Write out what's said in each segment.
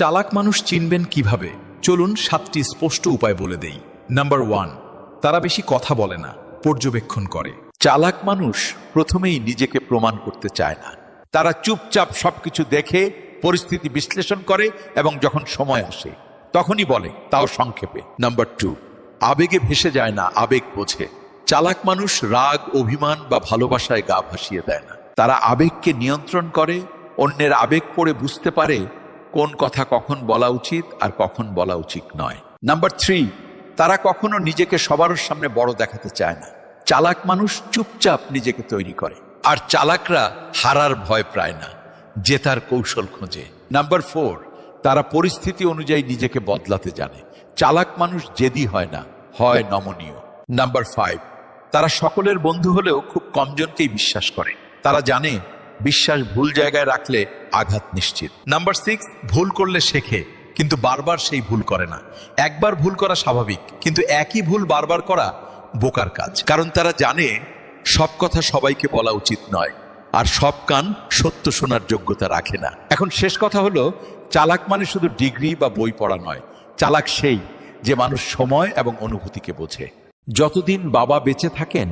চালাক মানুষ চিনবেন কিভাবে? চলুন 7টি স্পষ্ট উপায় বলে দেই। নাম্বার 1, তারা বেশি কথা বলে না, পর্যবেক্ষণ করে। চালাক মানুষ প্রথমেই নিজেকে প্রমাণ করতে চায় না। তারা চুপচাপ সবকিছু দেখে পরিস্থিতি বিশ্লেষণ করে এবং যখন সময় আসে তখনই বলে, তাও সংক্ষেপে। নাম্বার 2, আবেগে ভেসে যায় না, আবেগ বোঝে। চালাক মানুষ রাগ, অভিমান বা ভালোবাসায় গা ভাসিয়ে দেয় না। তারা আবেগকে নিয়ন্ত্রণ করে, অন্যের আবেগ পড়ে বুঝতে পারে কোন কথা কখন বলা উচিত আর কখন বলা উচিত নয়। নাম্বার 3, তারা কখনো নিজেকে সবার সামনে বড় দেখাতে চায় না। চালাক মানুষ চুপচাপ নিজেকে তৈরি করে। আর চালাকরা হারার ভয় পায় না, জেতার কৌশল খোঁজে। নাম্বার 4, তারা পরিস্থিতি অনুযায়ী নিজেকে বদলাতে জানে। চালাক মানুষ জেদি হয় না, হয় নমনীয়। নাম্বার 5, তারা সকলের বন্ধু হলেও খুব কমজনকেই বিশ্বাস করে। তারা জানে বিশ্বাস ভুল জায়গায় রাখলে আঘাত নিশ্চিত। নাম্বার 6, ভুল করলে শেখে, কিন্তু বারবার সেই ভুল করে না। একবার ভুল করা স্বাভাবিক, কিন্তু একই ভুল বারবার করা বোকার কাজ। কারণ তারা জানে সব কথা সবাইকে বলা উচিত নয়, আর সব কান সত্য শোনার যোগ্যতা রাখে না। এখন শেষ কথা হলো, চালাক মানে শুধু ডিগ্রি বা বই পড়া নয়। চালাক সেই যে মানুষ সময় এবং অনুভূতিকে বোঝে। যতদিন বাবা বেঁচে থাকেন,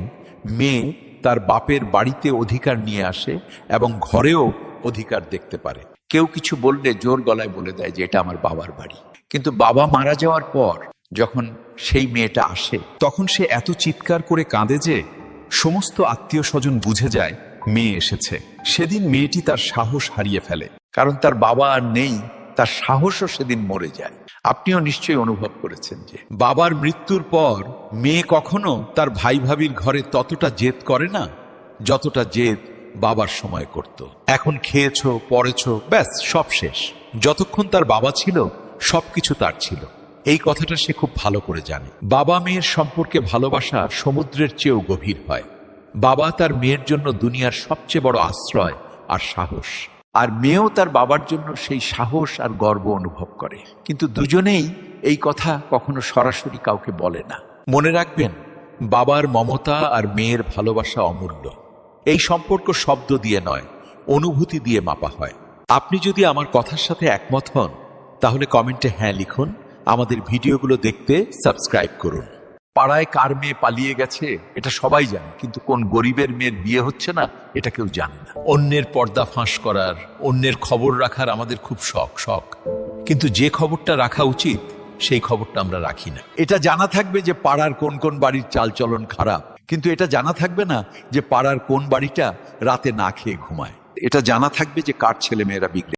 মেয়ে তার বাপের বাড়িতে অধিকার নিয়ে আসে এবং ঘরেও অধিকার দেখতে পারে। কেউ কিছু বললে জোর গলায় বলে দেয় যে এটা আমার বাবার বাড়ি। কিন্তু বাবা মারা যাওয়ার পর যখন সেই মেয়েটা আসে, তখন সে এত চিৎকার করে কাঁদে যে সমস্ত আত্মীয় স্বজন বুঝে যায় মেয়ে এসেছে। সেদিন মেয়েটি তার সাহস হারিয়ে ফেলে। কারণ তার বাবা আর নেই, তার সাহসও সেদিন মরে যায়। আপনিও নিশ্চয়ই অনুভব করেছেন যে বাবার মৃত্যুর পর মেয়ে কখনো তার ভাই ভাবির ঘরে ততটা জেদ করে না যতটা জেদ বাবার সময় করত। এখন খেয়েছো, পড়েছো, ব্যাস সব শেষ। যতক্ষণ তার বাবা ছিল সবকিছু তার ছিল। এই কথাটা সে খুব ভালো করে জানে। বাবা মেয়ের সম্পর্কে ভালোবাসা সমুদ্রের চেয়েও গভীর হয়। বাবা তার মেয়ের জন্য দুনিয়ার সবচেয়ে বড় আশ্রয় আর সাহস, আর মেয়েও তার বাবার জন্য সেই সাহস আর গর্ব অনুভব করে। কিন্তু দুজনেই এই কথা কখনো সরাসরি কাউকে বলে না। মনে রাখবেন, বাবার মমতা আর মেয়ের ভালোবাসা অমূল্য। এই সম্পর্ক শব্দ দিয়ে নয়, অনুভূতি দিয়ে মাপা হয়। আপনি যদি আমার কথার সাথে একমত হন, তাহলে কমেন্টে হ্যাঁ লিখুন। আমাদের ভিডিওগুলো দেখতে সাবস্ক্রাইব করুন। পাড়ায় কার মেয়ে পালিয়ে গেছে এটা সবাই জানে, কিন্তু কোন গরিবের মেয়ের বিয়ে হচ্ছে না এটা কেউ জানে না। অন্যের পর্দা ফাঁস করার, অন্যের খবর রাখার আমাদের খুব শখ, কিন্তু যে খবরটা রাখা উচিত সেই খবরটা আমরা রাখি না। এটা জানা থাকবে যে পাড়ার কোন কোন বাড়ির চালচলন খারাপ, কিন্তু এটা জানা থাকবে না যে পাড়ার কোন বাড়িটা রাতে না খেয়ে ঘুমায়। এটা জানা থাকবে যে কার ছেলে মেয়েরা বিগড়ে